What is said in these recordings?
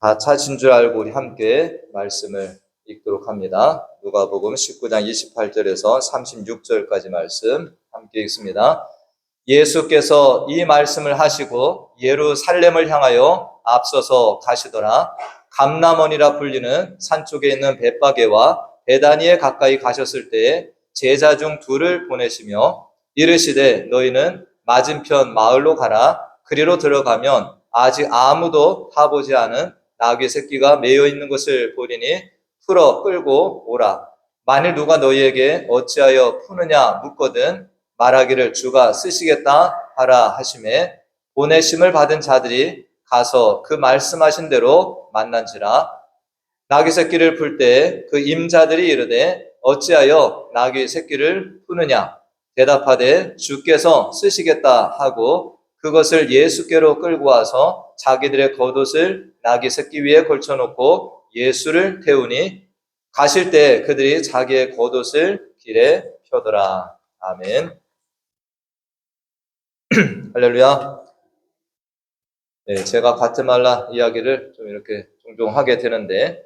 다 찾은 줄 알고 우리 함께 말씀을 읽도록 합니다. 누가복음 19장 28절에서 36절까지 말씀 함께 읽습니다. 예수께서 이 말씀을 하시고 예루살렘을 향하여 앞서서 가시더라. 감람원이라 불리는 산 쪽에 있는 벳바게와 베다니에 가까이 가셨을 때에 제자 중 둘을 보내시며 이르시되 너희는 맞은편 마을로 가라. 그리로 들어가면 아직 아무도 타보지 않은 나귀 새끼가 매여 있는 것을 보리니 풀어 끌고 오라. 만일 누가 너희에게 어찌하여 푸느냐 묻거든 말하기를 주가 쓰시겠다 하라 하시매 보내심을 받은 자들이 가서 그 말씀하신 대로 만난지라. 나귀 새끼를 풀 때 그 임자들이 이르되 어찌하여 나귀 새끼를 푸느냐 대답하되 주께서 쓰시겠다 하고 그것을 예수께로 끌고 와서 자기들의 겉옷을 나귀 새끼 위에 걸쳐놓고 예수를 태우니 가실 때 그들이 자기의 겉옷을 길에 펴더라. 아멘. 할렐루야. 네, 제가 과테말라 이야기를 좀 이렇게 종종 하게 되는데,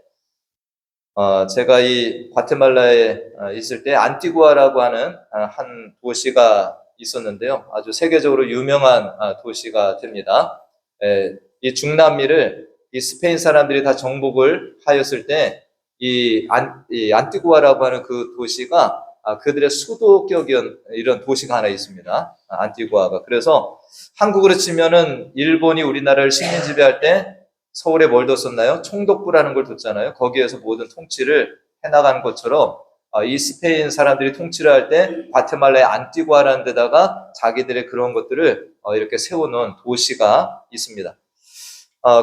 제가 이 과테말라에 있을 때 안티구아라고 하는 한 도시가 있었는데요. 아주 세계적으로 유명한 도시가 됩니다. 이 중남미를 이 스페인 사람들이 다 정복을 하였을 때 이 안티구아라고 하는 그 도시가 그들의 수도격인 이런 도시가 하나 있습니다. 안티구아가. 그래서 한국으로 치면은 일본이 우리나라를 식민 지배할 때 서울에 뭘 뒀었나요? 총독부라는 걸 뒀잖아요. 거기에서 모든 통치를 해나가는 것처럼 이 스페인 사람들이 통치를 할 때 과테말라의 안티구아라는 데다가 자기들의 그런 것들을 이렇게 세워놓은 도시가 있습니다.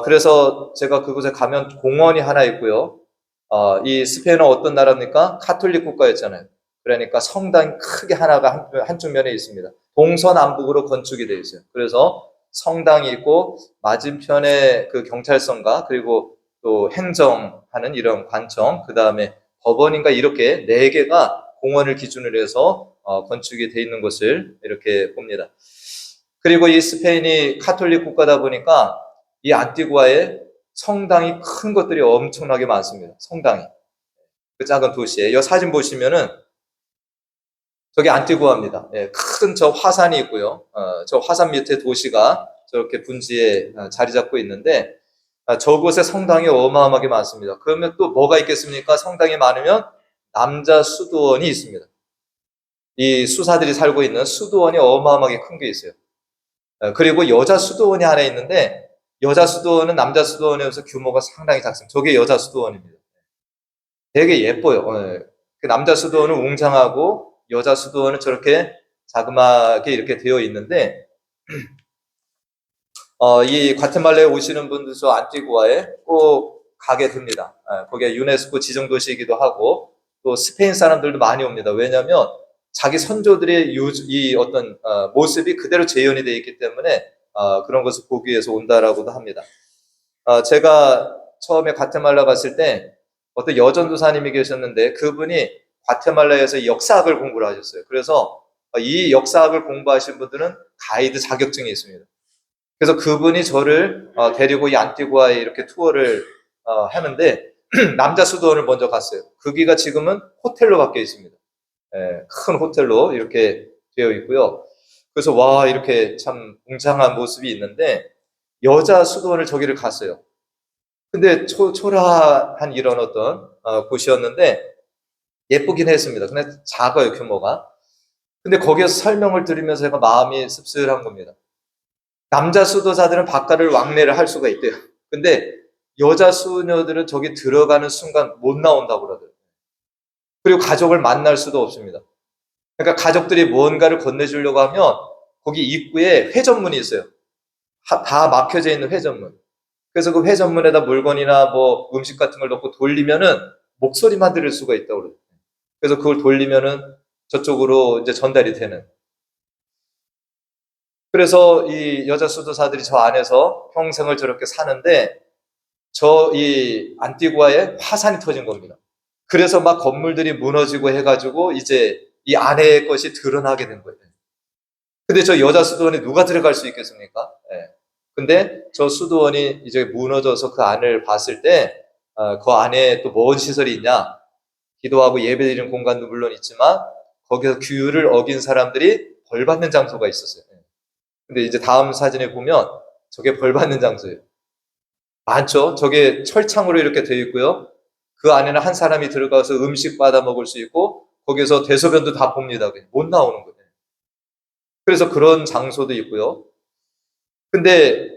그래서 제가 그곳에 가면 공원이 하나 있고요. 이 스페인은 어떤 나라입니까? 카톨릭 국가였잖아요. 그러니까 성당이 크게 하나가 한쪽 면에 있습니다. 동서남북으로 건축이 되어 있어요. 그래서 성당이 있고 맞은편에 그 경찰서인가 그리고 또 행정하는 이런 관청, 그 다음에 법원인가 이렇게 4개가 공원을 기준으로 해서 건축이 되어 있는 것을 이렇게 봅니다. 그리고 이 스페인이 카톨릭 국가다 보니까 이 안티구아에 성당이 큰 것들이 엄청나게 많습니다. 성당이. 그 작은 도시에. 이 사진 보시면은 저기 안티구아입니다. 큰 저 화산이 있고요. 저 화산 밑에 도시가 저렇게 분지에 자리 잡고 있는데 저곳에 성당이 어마어마하게 많습니다. 그러면 또 뭐가 있겠습니까? 성당이 많으면 남자 수도원이 있습니다. 이 수사들이 살고 있는 수도원이 어마어마하게 큰 게 있어요. 그리고 여자 수도원이 하나 있는데 여자 수도원은 남자 수도원에 비해서 규모가 상당히 작습니다. 저게 여자 수도원입니다. 되게 예뻐요. 그 남자 수도원은 웅장하고 여자 수도원은 저렇게 자그마하게 이렇게 되어 있는데 이 과테말라에 오시는 분들 저 안티구아에 꼭 가게 됩니다. 거기가 유네스코 지정도시이기도 하고 또 스페인 사람들도 많이 옵니다. 왜냐하면 자기 선조들의 이 어떤 모습이 그대로 재현이 되어 있기 때문에 그런 것을 보기 위해서 온다라고도 합니다. 제가 처음에 과테말라 갔을 때 어떤 여전도사님이 계셨는데 그분이 과테말라에서 역사학을 공부를 하셨어요. 그래서 이 역사학을 공부하신 분들은 가이드 자격증이 있습니다. 그래서 그분이 저를 데리고 이 안티구아에 이렇게 투어를 하는데 남자 수도원을 먼저 갔어요. 거기가 지금은 호텔로 바뀌어 있습니다. 큰 호텔로 이렇게 되어 있고요. 그래서 와 이렇게 참 웅장한 모습이 있는데 여자 수도원을 저기를 갔어요. 근데 초라한 이런 어떤 곳이었는데 예쁘긴 했습니다. 근데 작아요 규모가. 근데 거기에서 설명을 들으면서 제가 마음이 씁쓸한 겁니다. 남자 수도사들은 바깥을 왕래를 할 수가 있대요. 근데 여자 수녀들은 저기 들어가는 순간 못 나온다고 그러더라고요. 그리고 가족을 만날 수도 없습니다. 그러니까 가족들이 뭔가를 건네주려고 하면 거기 입구에 회전문이 있어요. 다 막혀져 있는 회전문. 그래서 그 회전문에다 물건이나 뭐 음식 같은 걸 넣고 돌리면은 목소리만 들을 수가 있다고 그래요. 그래서 그걸 돌리면은 저쪽으로 이제 전달이 되는. 그래서 이 여자 수도사들이 저 안에서 평생을 저렇게 사는데 저 이 안티구아에 화산이 터진 겁니다. 그래서 막 건물들이 무너지고 해가지고 이제 이 안의 것이 드러나게 된 거예요. 근데 저 여자 수도원에 누가 들어갈 수 있겠습니까? 네. 근데 저 수도원이 이제 무너져서 그 안을 봤을 때, 그 안에 또 뭔 시설이 있냐? 기도하고 예배드리는 공간도 물론 있지만, 거기서 규율을 어긴 사람들이 벌 받는 장소가 있었어요. 근데 이제 다음 사진에 보면 저게 벌 받는 장소예요. 많죠? 저게 철창으로 이렇게 되어 있고요. 그 안에는 한 사람이 들어가서 음식 받아 먹을 수 있고, 거기서 대소변도 다 봅니다. 못 나오는 거예요. 그래서 그런 장소도 있고요. 근데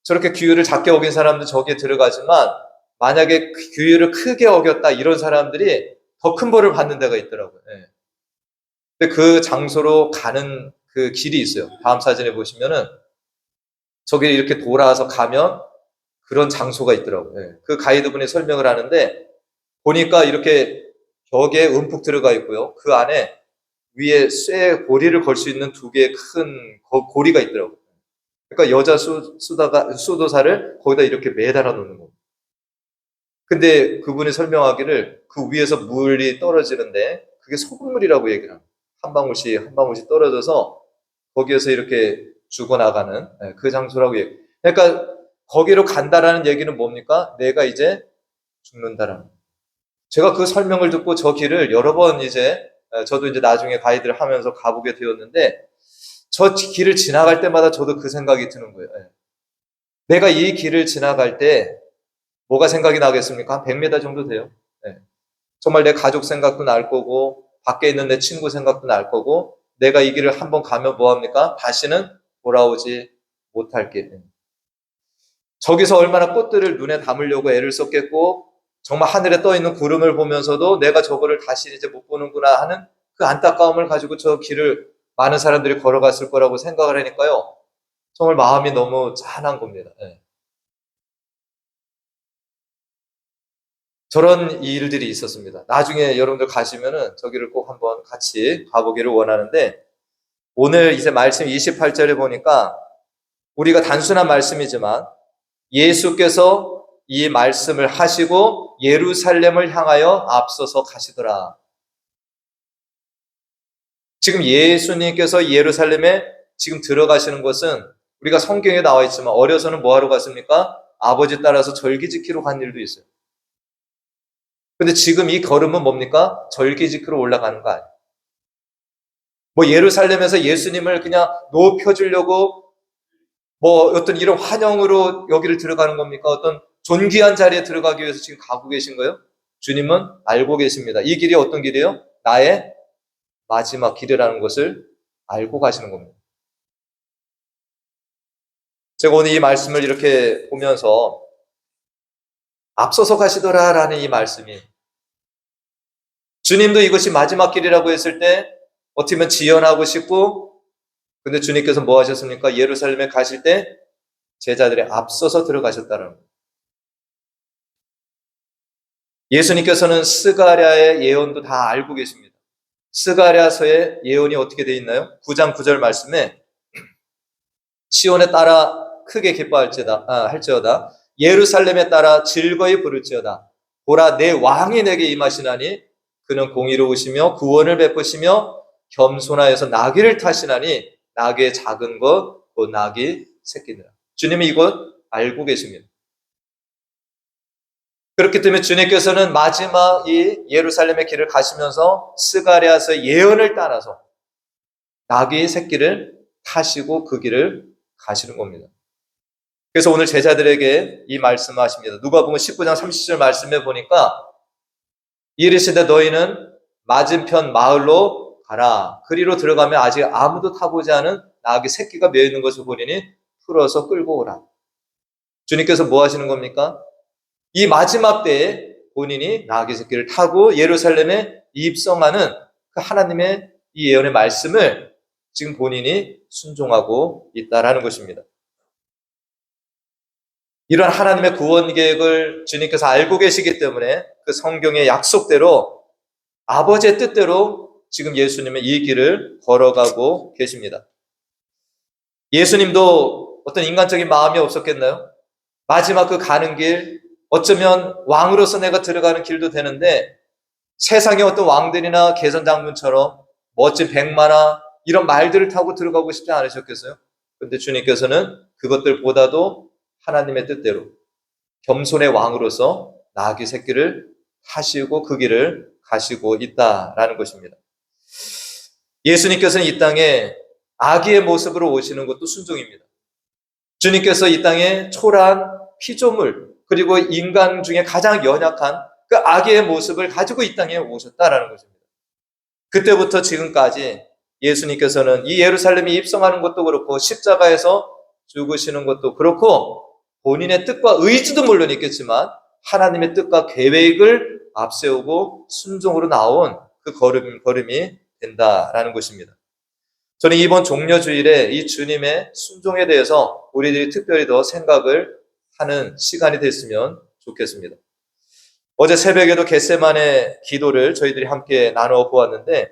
저렇게 규율을 작게 어긴 사람도 저기에 들어가지만, 만약에 그 규율을 크게 어겼다 이런 사람들이 더 큰 벌을 받는 데가 있더라고요. 예. 근데 그 장소로 가는 그 길이 있어요. 다음 사진에 보시면은 저기 이렇게 돌아서 가면 그런 장소가 있더라고요. 예. 그 가이드분이 설명을 하는데 보니까 이렇게 벽에 움푹 들어가 있고요. 그 안에 위에 쇠 고리를 걸 수 있는 두 개의 큰 고리가 있더라고요. 그러니까 여자 수도사를 거기다 이렇게 매달아 놓는 겁니다. 근데 그분이 설명하기를 그 위에서 물이 떨어지는데 그게 소금물이라고 얘기를 합니다. 한 방울씩 한 방울씩 떨어져서 거기에서 이렇게 죽어나가는 그 장소라고 얘기. 그러니까 거기로 간다라는 얘기는 뭡니까? 내가 이제 죽는다라는. 제가 그 설명을 듣고 저 길을 여러 번 이제 저도 이제 나중에 가이드를 하면서 가보게 되었는데 저 길을 지나갈 때마다 저도 그 생각이 드는 거예요. 내가 이 길을 지나갈 때 뭐가 생각이 나겠습니까? 한 100m 정도 돼요. 네. 정말 내 가족 생각도 날 거고 밖에 있는 내 친구 생각도 날 거고 내가 이 길을 한번 가면 뭐합니까? 다시는 돌아오지 못할 길. 저기서 얼마나 꽃들을 눈에 담으려고 애를 썼겠고 정말 하늘에 떠 있는 구름을 보면서도 내가 저거를 다시 이제 못 보는구나 하는 그 안타까움을 가지고 저 길을 많은 사람들이 걸어갔을 거라고 생각을 하니까요. 정말 마음이 너무 짠한 겁니다. 네. 저런 일들이 있었습니다. 나중에 여러분들 가시면은 저기를 꼭 한번 같이 가보기를 원하는데 오늘 이제 말씀 28절에 보니까 우리가 단순한 말씀이지만 예수께서 이 말씀을 하시고 예루살렘을 향하여 앞서서 가시더라. 지금 예수님께서 예루살렘에 지금 들어가시는 것은 우리가 성경에 나와 있지만 어려서는 뭐하러 갔습니까? 아버지 따라서 절기 지키러 간 일도 있어요. 근데 지금 이 걸음은 뭡니까? 절기 지키러 올라가는 거 아니에요. 뭐 예루살렘에서 예수님을 그냥 높여주려고 뭐 어떤 이런 환영으로 여기를 들어가는 겁니까? 어떤 존귀한 자리에 들어가기 위해서 지금 가고 계신 거예요? 주님은 알고 계십니다. 이 길이 어떤 길이에요? 나의 마지막 길이라는 것을 알고 가시는 겁니다. 제가 오늘 이 말씀을 이렇게 보면서 앞서서 가시더라라는 이 말씀이 주님도 이것이 마지막 길이라고 했을 때 어떻게 보면 지연하고 싶고 근데 주님께서 뭐 하셨습니까? 예루살렘에 가실 때 제자들이 앞서서 들어가셨다는 거예요. 예수님께서는 스가랴의 예언도 다 알고 계십니다. 스가랴서의 예언이 어떻게 되어 있나요? 9장 9절 말씀에 시온에 따라 크게 할지어다 예루살렘에 따라 즐거이 부를지어다 보라 내 왕이 내게 임하시나니 그는 공의로우시며 구원을 베푸시며 겸손하여서 나귀를 타시나니 나귀의 작은 것 곧 나귀 새끼니라. 주님이 이것 알고 계십니다. 그렇기 때문에 주님께서는 마지막 이 예루살렘의 길을 가시면서 스가랴서 예언을 따라서 나귀의 새끼를 타시고 그 길을 가시는 겁니다. 그래서 오늘 제자들에게 이 말씀을 하십니다. 누가복음 19장 30절 말씀에 보니까 이르시되 너희는 맞은편 마을로 가라. 그리로 들어가면 아직 아무도 타보지 않은 나귀 새끼가 메어 있는 것을 보리니 풀어서 끌고 오라. 주님께서 뭐 하시는 겁니까? 이 마지막 때에 본인이 나귀 새끼를 타고 예루살렘에 입성하는 그 하나님의 이 예언의 말씀을 지금 본인이 순종하고 있다라는 것입니다. 이런 하나님의 구원 계획을 주님께서 알고 계시기 때문에 그 성경의 약속대로 아버지의 뜻대로 지금 예수님의 이 길을 걸어가고 계십니다. 예수님도 어떤 인간적인 마음이 없었겠나요? 마지막 그 가는 길, 어쩌면 왕으로서 내가 들어가는 길도 되는데 세상의 어떤 왕들이나 개선장군처럼 멋진 백마나 이런 말들을 타고 들어가고 싶지 않으셨겠어요? 그런데 주님께서는 그것들보다도 하나님의 뜻대로 겸손의 왕으로서 나귀 새끼를 하시고 그 길을 가시고 있다라는 것입니다. 예수님께서는 이 땅에 아기의 모습으로 오시는 것도 순종입니다. 주님께서 이 땅에 초라한 피조물 그리고 인간 중에 가장 연약한 그 아기의 모습을 가지고 이 땅에 오셨다라는 것입니다. 그때부터 지금까지 예수님께서는 이 예루살렘에 입성하는 것도 그렇고 십자가에서 죽으시는 것도 그렇고 본인의 뜻과 의지도 물론 있겠지만 하나님의 뜻과 계획을 앞세우고 순종으로 나온 그 걸음이 된다라는 것입니다. 저는 이번 종려주일에 이 주님의 순종에 대해서 우리들이 특별히 더 생각을 하는 시간이 됐으면 좋겠습니다. 어제 새벽에도 겟세마네 기도를 저희들이 함께 나누어 보았는데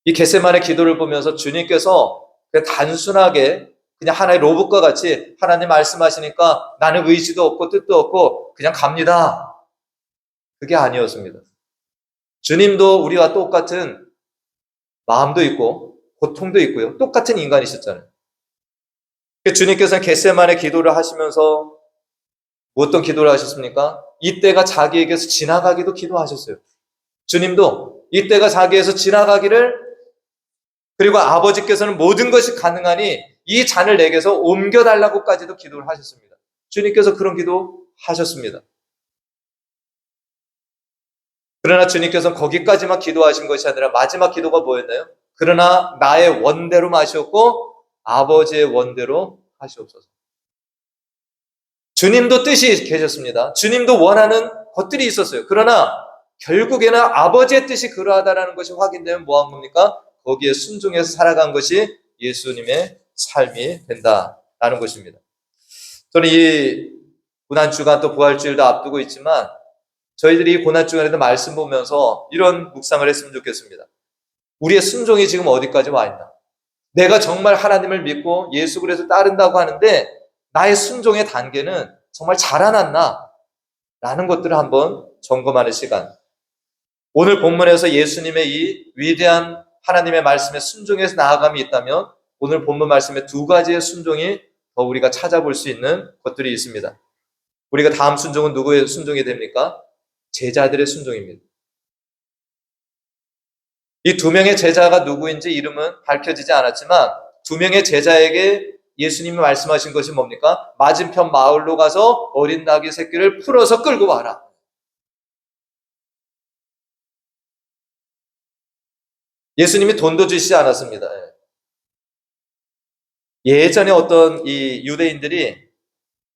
이 겟세마네 기도를 보면서 주님께서 그냥 단순하게 그냥 하나의 로봇과 같이 하나님 말씀하시니까 나는 의지도 없고 뜻도 없고 그냥 갑니다. 그게 아니었습니다. 주님도 우리와 똑같은 마음도 있고 고통도 있고요. 똑같은 인간이셨잖아요. 주님께서는 겟세마네 기도를 하시면서 어떤 기도를 하셨습니까? 이때가 자기에게서 지나가기도 기도하셨어요. 주님도 이때가 자기에서 지나가기를 그리고 아버지께서는 모든 것이 가능하니 이 잔을 내게서 옮겨달라고까지도 기도를 하셨습니다. 주님께서 그런 기도 하셨습니다. 그러나 주님께서는 거기까지만 기도하신 것이 아니라 마지막 기도가 뭐였나요? 그러나 나의 원대로 마시옵고 아버지의 원대로 하시옵소서. 주님도 뜻이 계셨습니다. 주님도 원하는 것들이 있었어요. 그러나 결국에는 아버지의 뜻이 그러하다라는 것이 확인되면 뭐한 겁니까? 거기에 순종해서 살아간 것이 예수님의 삶이 된다라는 것입니다. 저는 이 고난주간 또 부활주일도 앞두고 있지만 저희들이 고난주간에도 말씀 보면서 이런 묵상을 했으면 좋겠습니다. 우리의 순종이 지금 어디까지 와 있나? 내가 정말 하나님을 믿고 예수 그리스도를 따른다고 하는데 나의 순종의 단계는 정말 자라났나? 라는 것들을 한번 점검하는 시간. 오늘 본문에서 예수님의 이 위대한 하나님의 말씀에 순종해서 나아감이 있다면 오늘 본문 말씀에 두 가지의 순종이 더 우리가 찾아볼 수 있는 것들이 있습니다. 우리가 다음 순종은 누구의 순종이 됩니까? 제자들의 순종입니다. 이 두 명의 제자가 누구인지 이름은 밝혀지지 않았지만 두 명의 제자에게 예수님이 말씀하신 것이 뭡니까? 맞은편 마을로 가서 어린 나귀 새끼를 풀어서 끌고 와라. 예수님이 돈도 주시지 않았습니다. 예전에 어떤 이 유대인들이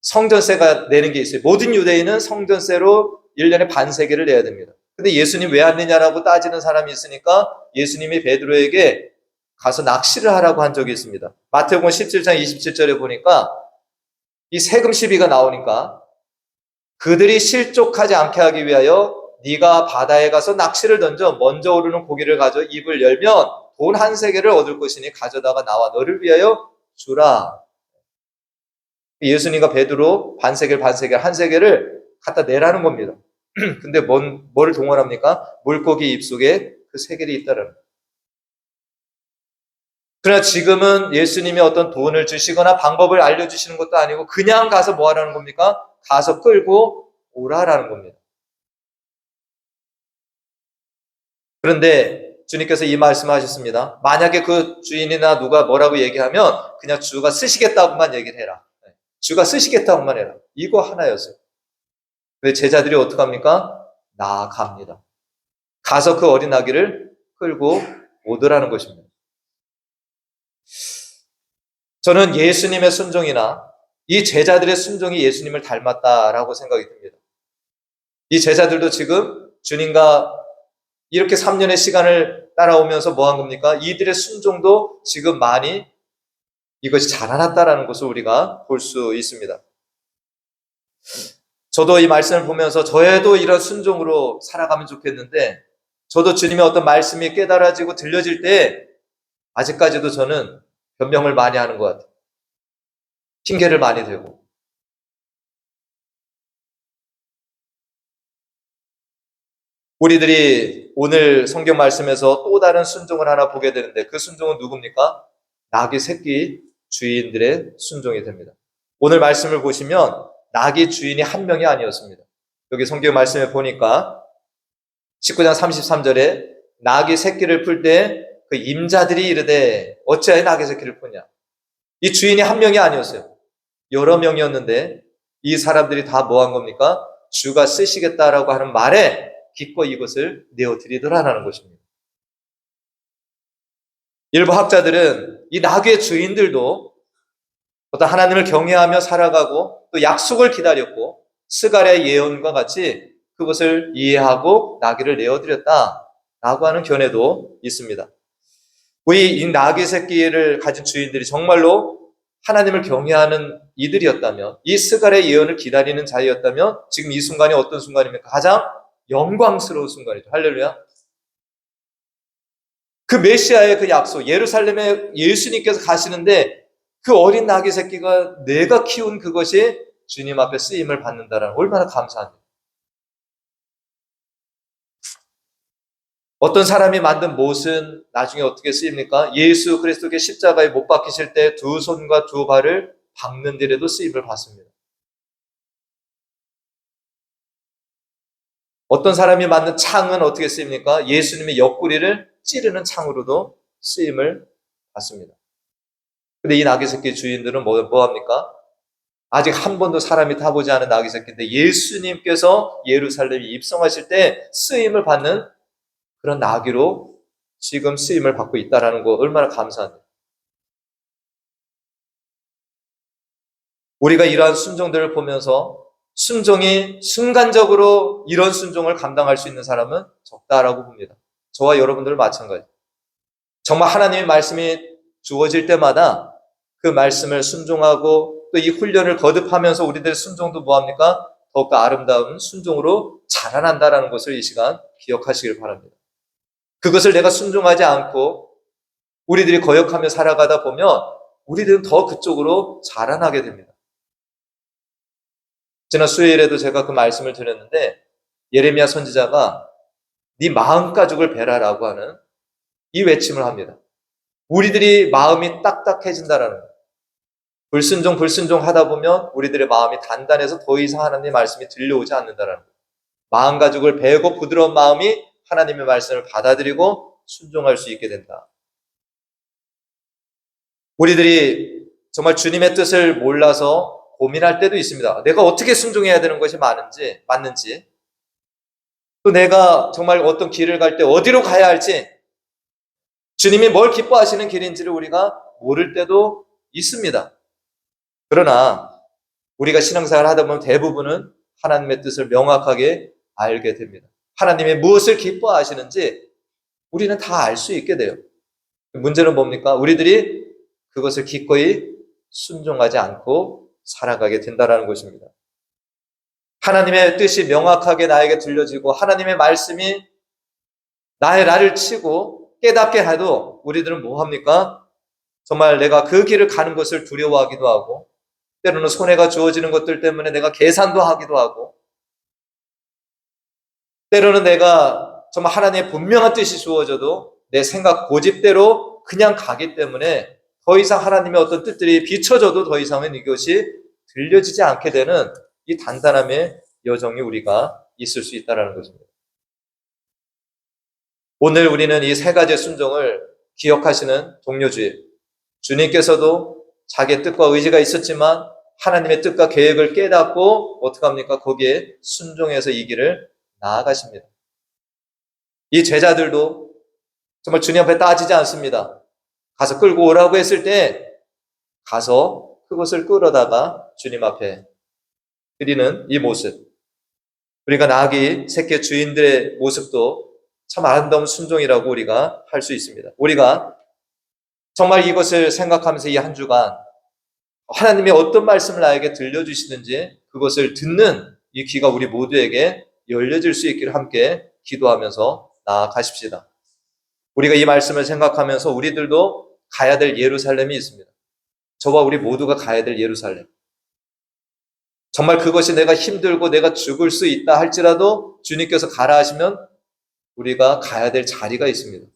성전세가 내는 게 있어요. 모든 유대인은 성전세로 1년에 반세겔을 내야 됩니다. 근데 예수님 왜 안 내냐라고 따지는 사람이 있으니까 예수님이 베드로에게 가서 낚시를 하라고 한 적이 있습니다. 마태복음 17장 27절에 보니까 이 세금 시비가 나오니까 그들이 실족하지 않게 하기 위하여 네가 바다에 가서 낚시를 던져 먼저 오르는 고기를 가져 입을 열면 돈 한 세겔을 얻을 것이니 가져다가 나와 너를 위하여 주라. 예수님과 베드로 반세겔 한 세겔을 갖다 내라는 겁니다. 근데 뭐를 동원합니까? 물고기 입속에 그 세겔이 있다라는 거예요. 그러나 지금은 예수님이 어떤 돈을 주시거나 방법을 알려주시는 것도 아니고 그냥 가서 뭐 하라는 겁니까? 가서 끌고 오라라는 겁니다. 그런데 주님께서 이 말씀하셨습니다. 만약에 그 주인이나 누가 뭐라고 얘기하면 그냥 주가 쓰시겠다고만 얘기를 해라. 주가 쓰시겠다고만 해라. 이거 하나였어요. 왜 제자들이 어떡합니까? 나아갑니다. 가서 그 어린 아기를 끌고 오더라는 것입니다. 저는 예수님의 순종이나 이 제자들의 순종이 예수님을 닮았다라고 생각이 듭니다. 이 제자들도 지금 주님과 이렇게 3년의 시간을 따라오면서 뭐 한 겁니까? 이들의 순종도 지금 많이 이것이 자라났다라는 것을 우리가 볼 수 있습니다. 저도 이 말씀을 보면서 저에도 이런 순종으로 살아가면 좋겠는데 저도 주님의 어떤 말씀이 깨달아지고 들려질 때 아직까지도 저는 변명을 많이 하는 것 같아요. 핑계를 많이 대고. 우리들이 오늘 성경 말씀에서 또 다른 순종을 하나 보게 되는데 그 순종은 누굽니까? 나귀 새끼 주인들의 순종이 됩니다. 오늘 말씀을 보시면 낙이 주인이 한 명이 아니었습니다. 여기 성경 말씀에 보니까 19장 33절에 낙이 새끼를 풀 때 그 임자들이 이르되 어찌하여 낙이 새끼를 푸냐. 이 주인이 한 명이 아니었어요. 여러 명이었는데 이 사람들이 다 뭐 한 겁니까? 주가 쓰시겠다라고 하는 말에 기꺼이 이것을 내어드리더라라는 것입니다. 일부 학자들은 이 나귀의 주인들도 어떤 하나님을 경외하며 살아가고 또 약속을 기다렸고 스가랴의 예언과 같이 그것을 이해하고 나귀를 내어드렸다라고 하는 견해도 있습니다. 이 나귀 새끼를 가진 주인들이 정말로 하나님을 경외하는 이들이었다면, 이 스가랴의 예언을 기다리는 자였다면 지금 이 순간이 어떤 순간입니까? 가장 영광스러운 순간이죠. 할렐루야. 그 메시아의 그 약속, 예루살렘에 예수님께서 가시는데 그 어린 나귀 새끼가 내가 키운 그것이 주님 앞에 쓰임을 받는다라는 얼마나 감사한지. 어떤 사람이 만든 못은 나중에 어떻게 쓰입니까? 예수 그리스도께 십자가에 못 박히실 때 두 손과 두 발을 박는 데에도 쓰임을 받습니다. 어떤 사람이 만든 창은 어떻게 쓰입니까? 예수님의 옆구리를 찌르는 창으로도 쓰임을 받습니다. 근데 이 나귀 새끼 주인들은 뭐 합니까? 아직 한 번도 사람이 타보지 않은 나귀 새끼인데 예수님께서 예루살렘에 입성하실 때 쓰임을 받는 그런 나귀로 지금 쓰임을 받고 있다는 거 얼마나 감사한데. 우리가 이러한 순종들을 보면서 순종이 순간적으로 이런 순종을 감당할 수 있는 사람은 적다라고 봅니다. 저와 여러분들 마찬가지. 정말 하나님의 말씀이 주어질 때마다 그 말씀을 순종하고 또 이 훈련을 거듭하면서 우리들의 순종도 뭐합니까? 더욱더 아름다운 순종으로 자라난다라는 것을 이 시간 기억하시길 바랍니다. 그것을 내가 순종하지 않고 우리들이 거역하며 살아가다 보면 우리들은 더 그쪽으로 자라나게 됩니다. 지난 수요일에도 제가 그 말씀을 드렸는데 예레미야 선지자가 네 마음 가죽을 베라라고 하는 이 외침을 합니다. 우리들이 마음이 딱딱해진다라는 거예요. 불순종 하다 보면 우리들의 마음이 단단해서 더 이상 하나님의 말씀이 들려오지 않는다라는 거예요. 마음 가죽을 베고 부드러운 마음이 하나님의 말씀을 받아들이고 순종할 수 있게 된다. 우리들이 정말 주님의 뜻을 몰라서 고민할 때도 있습니다. 내가 어떻게 순종해야 되는 것이 맞는지, 또 내가 정말 어떤 길을 갈 때 어디로 가야 할지, 주님이 뭘 기뻐하시는 길인지를 우리가 모를 때도 있습니다. 그러나 우리가 신앙생활을 하다 보면 대부분은 하나님의 뜻을 명확하게 알게 됩니다. 하나님이 무엇을 기뻐하시는지 우리는 다 알 수 있게 돼요. 문제는 뭡니까? 우리들이 그것을 기꺼이 순종하지 않고 살아가게 된다는 것입니다. 하나님의 뜻이 명확하게 나에게 들려지고 하나님의 말씀이 나를 치고 깨닫게 해도 우리들은 뭐 합니까? 정말 내가 그 길을 가는 것을 두려워하기도 하고 때로는 손해가 주어지는 것들 때문에 내가 계산도 하기도 하고 때로는 내가 정말 하나님의 분명한 뜻이 주어져도 내 생각 고집대로 그냥 가기 때문에 더 이상 하나님의 어떤 뜻들이 비춰져도 더 이상은 이것이 들려지지 않게 되는 이 단단함의 여정이 우리가 있을 수 있다는 것입니다. 오늘 우리는 이 세 가지 순종을 기억하시는 동료주의, 주님께서도 자기의 뜻과 의지가 있었지만 하나님의 뜻과 계획을 깨닫고 어떻게 합니까? 거기에 순종해서 이 길을 나아가십니다. 이 제자들도 정말 주님 앞에 따지지 않습니다. 가서 끌고 오라고 했을 때 가서 그것을 끌어다가 주님 앞에 드리는 이 모습. 우리가 나귀 새끼 주인들의 모습도 참 아름다운 순종이라고 우리가 할 수 있습니다. 우리가 정말 이것을 생각하면서 이 한 주간 하나님이 어떤 말씀을 나에게 들려주시는지 그것을 듣는 이 귀가 우리 모두에게 열려질 수 있기를 함께 기도하면서 나아가십시다. 우리가 이 말씀을 생각하면서 우리들도 가야 될 예루살렘이 있습니다. 저와 우리 모두가 가야 될 예루살렘. 정말 그것이 내가 힘들고 내가 죽을 수 있다 할지라도 주님께서 가라 하시면 우리가 가야 될 자리가 있습니다.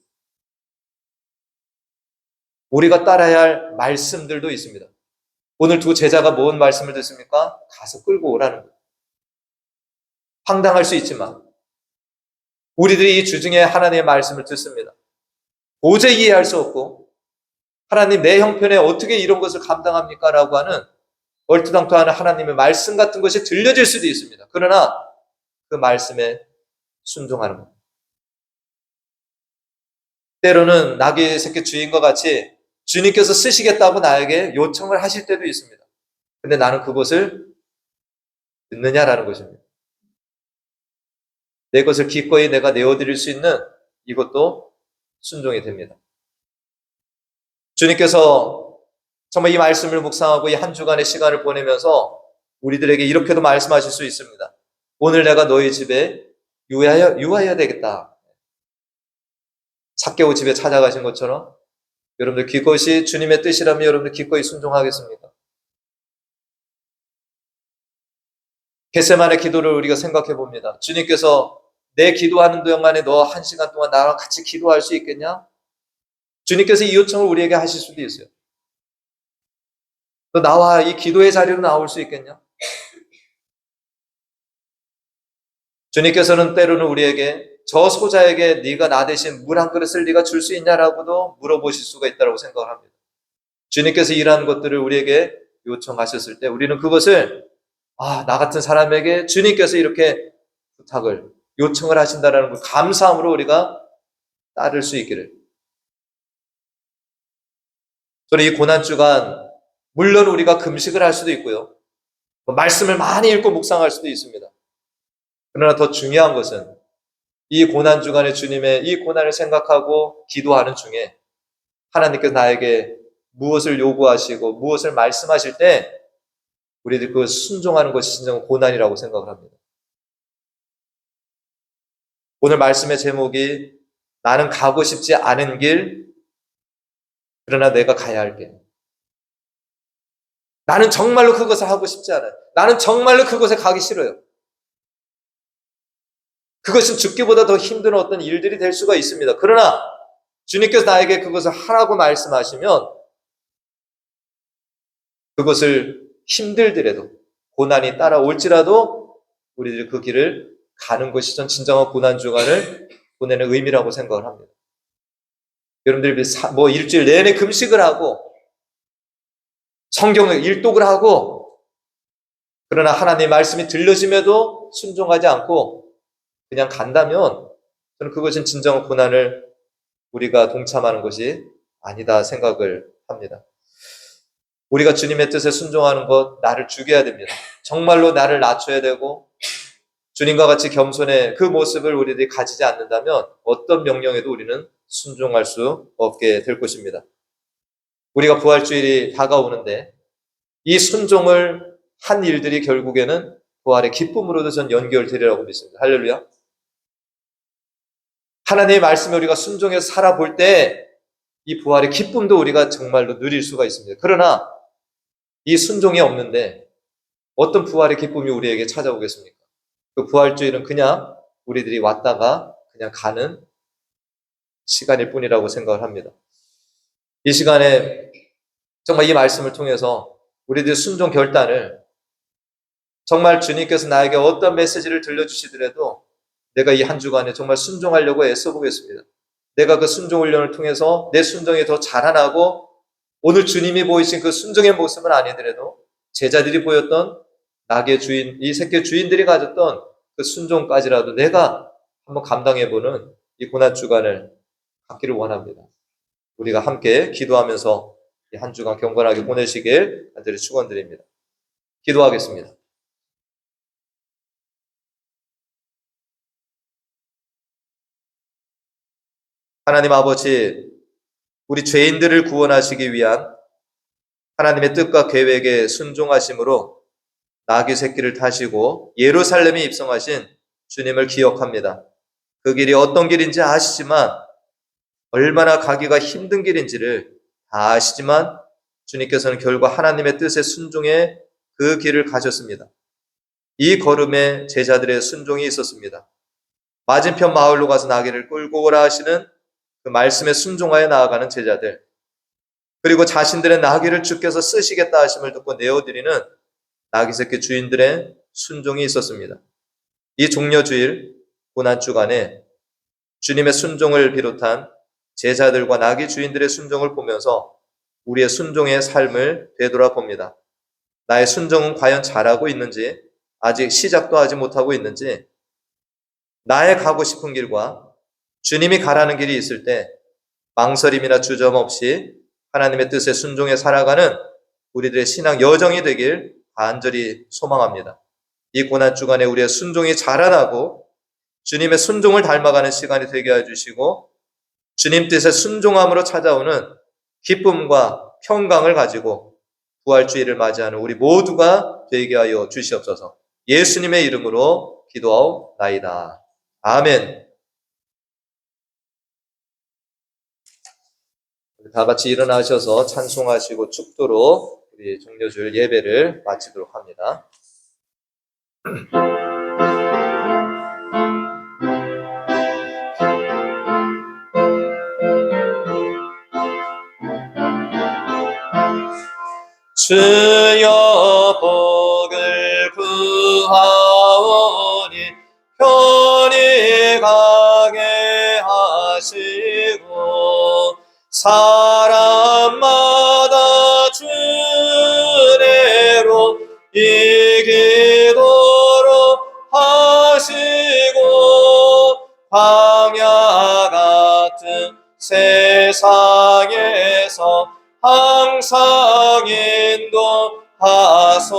우리가 따라야 할 말씀들도 있습니다. 오늘 두 제자가 뭔 말씀을 듣습니까? 가서 끌고 오라는 거예요. 황당할 수 있지만 우리들이 이 주중에 하나님의 말씀을 듣습니다. 도저히 이해할 수 없고 하나님 내 형편에 어떻게 이런 것을 감당합니까? 라고 하는 얼토당토하는 하나님의 말씀 같은 것이 들려질 수도 있습니다. 그러나 그 말씀에 순종하는 겁니다. 때로는 나귀 새끼 주인과 같이 주님께서 쓰시겠다고 나에게 요청을 하실 때도 있습니다. 근데 나는 그것을 듣느냐라는 것입니다. 내 것을 기꺼이 내가 내어드릴 수 있는 이것도 순종이 됩니다. 주님께서 정말 이 말씀을 묵상하고 이 한 주간의 시간을 보내면서 우리들에게 이렇게도 말씀하실 수 있습니다. 오늘 내가 너희 집에 유하여야 되겠다. 삭개오 집에 찾아가신 것처럼 여러분들 기꺼이 주님의 뜻이라면 여러분들 기꺼이 순종하겠습니까? 겟세마네 기도를 우리가 생각해 봅니다. 주님께서 내 기도하는 동안에 너 1시간 동안 나랑 같이 기도할 수 있겠냐? 주님께서 이 요청을 우리에게 하실 수도 있어요. 너 나와 이 기도의 자리로 나올 수 있겠냐? 주님께서는 때로는 우리에게 저 소자에게 네가 나 대신 물 한 그릇을 네가 줄 수 있냐라고도 물어보실 수가 있다고 생각을 합니다. 주님께서 이러한 것들을 우리에게 요청하셨을 때 우리는 그것을 나 같은 사람에게 주님께서 이렇게 부탁을 요청을 하신다라는 걸 감사함으로 우리가 따를 수 있기를. 저는 이 고난주간 물론 우리가 금식을 할 수도 있고요. 말씀을 많이 읽고 묵상할 수도 있습니다. 그러나 더 중요한 것은 이 고난주간에 주님의 이 고난을 생각하고 기도하는 중에 하나님께서 나에게 무엇을 요구하시고 무엇을 말씀하실 때 우리들 그 순종하는 것이 진정 고난이라고 생각을 합니다. 오늘 말씀의 제목이 나는 가고 싶지 않은 길, 그러나 내가 가야 할 길. 나는 정말로 그것을 하고 싶지 않아요. 나는 정말로 그곳에 가기 싫어요. 그것은 죽기보다 더 힘든 어떤 일들이 될 수가 있습니다. 그러나 주님께서 나에게 그것을 하라고 말씀하시면 그것을 힘들더라도 고난이 따라올지라도 우리들이 그 길을 가는 것이 전 진정한 고난주간을 보내는 의미라고 생각을 합니다. 여러분들이 일주일 내내 금식을 하고 성경을 일독을 하고 그러나 하나님의 말씀이 들려짐에도 순종하지 않고 그냥 간다면 저는 그것은 진정한 고난을 우리가 동참하는 것이 아니다 생각을 합니다. 우리가 주님의 뜻에 순종하는 것, 나를 죽여야 됩니다. 정말로 나를 낮춰야 되고 주님과 같이 겸손의 그 모습을 우리들이 가지지 않는다면 어떤 명령에도 우리는 순종할 수 없게 될 것입니다. 우리가 부활주일이 다가오는데 이 순종을 한 일들이 결국에는 부활의 기쁨으로도 전 연결되리라고 믿습니다. 할렐루야. 하나님의 말씀에 우리가 순종해서 살아볼 때 이 부활의 기쁨도 우리가 정말로 누릴 수가 있습니다. 그러나 이 순종이 없는데 어떤 부활의 기쁨이 우리에게 찾아오겠습니까? 그 부활주일은 그냥 우리들이 왔다가 그냥 가는 시간일 뿐이라고 생각을 합니다. 이 시간에 정말 이 말씀을 통해서 우리들 순종 결단을 정말 주님께서 나에게 어떤 메시지를 들려주시더라도 내가 이 한 주간에 정말 순종하려고 애써보겠습니다. 내가 그 순종 훈련을 통해서 내 순종이 더 자라나고 오늘 주님이 보이신 그 순종의 모습은 아니더라도 제자들이 보였던 낙의 주인, 이 새끼 주인들이 가졌던 그 순종까지라도 내가 한번 감당해보는 이 고난주간을 갖기를 원합니다. 우리가 함께 기도하면서 이 한 주간 경건하게 보내시길 간절히 축원드립니다. 기도하겠습니다. 하나님 아버지, 우리 죄인들을 구원하시기 위한 하나님의 뜻과 계획에 순종하심으로 나귀 새끼를 타시고 예루살렘에 입성하신 주님을 기억합니다. 그 길이 어떤 길인지 아시지만 얼마나 가기가 힘든 길인지를 다 아시지만 주님께서는 결국 하나님의 뜻에 순종해 그 길을 가셨습니다. 이 걸음에 제자들의 순종이 있었습니다. 맞은편 마을로 가서 나귀를 끌고 오라 하시는 그 말씀에 순종하여 나아가는 제자들, 그리고 자신들의 나귀를 주께서 쓰시겠다 하심을 듣고 내어드리는 나귀 새끼 주인들의 순종이 있었습니다. 이 종려주일 고난주간에 주님의 순종을 비롯한 제자들과 나귀 주인들의 순종을 보면서 우리의 순종의 삶을 되돌아봅니다. 나의 순종은 과연 잘하고 있는지, 아직 시작도 하지 못하고 있는지, 나의 가고 싶은 길과 주님이 가라는 길이 있을 때 망설임이나 주저 없이 하나님의 뜻에 순종해 살아가는 우리들의 신앙 여정이 되길 간절히 소망합니다. 이 고난주간에 우리의 순종이 자라나고 주님의 순종을 닮아가는 시간이 되게 해주시고 주님 뜻에 순종함으로 찾아오는 기쁨과 평강을 가지고 부활주의를 맞이하는 우리 모두가 되게 하여 주시옵소서. 예수님의 이름으로 기도하옵나이다. 아멘. 다 같이 일어나셔서 찬송하시고 축도로 우리 종려주일 예배를 마치도록 합니다. 주여 복을 구하오니 편히 가게 하시고 사람마다 주례로 이기도록 하시고 광야 같은 세상에서 항상 인도하소서.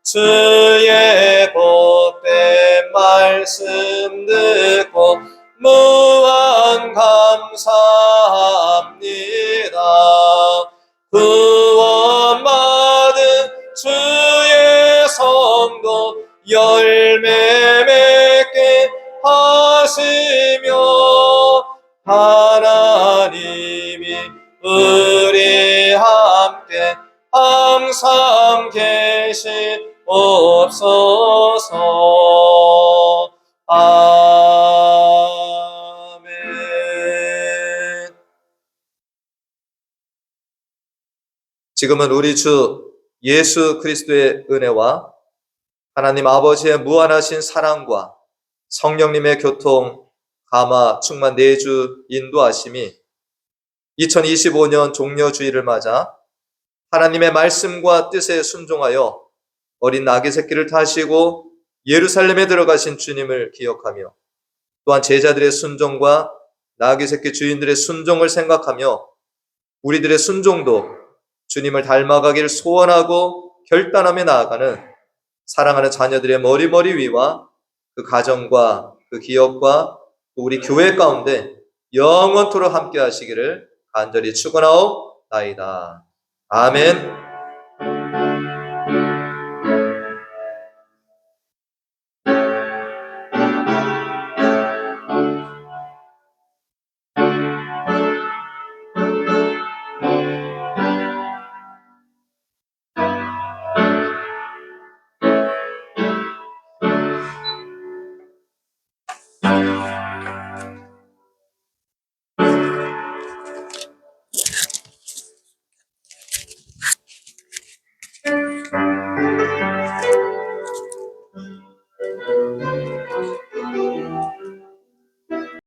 주의 복된 말씀 듣고 무한 감사합니다. 구원받은 주의 성도 열매 맺게 하시며 하나님이 우리 함께 항상 계시옵소서. 아멘. 지금은 우리 주 예수 그리스도의 은혜와 하나님 아버지의 무한하신 사랑과 성령님의 교통, 감화, 충만 내주 인도하심이 2025년 종려주일을 맞아 하나님의 말씀과 뜻에 순종하여 어린 나귀 새끼를 타시고 예루살렘에 들어가신 주님을 기억하며 또한 제자들의 순종과 나귀 새끼 주인들의 순종을 생각하며 우리들의 순종도 주님을 닮아가기를 소원하고 결단하며 나아가는 사랑하는 자녀들의 머리 위와 그 가정과 그 기업과 또 우리 교회 가운데 영원토록 함께 하시기를 간절히 축원하옵나이다. 아멘.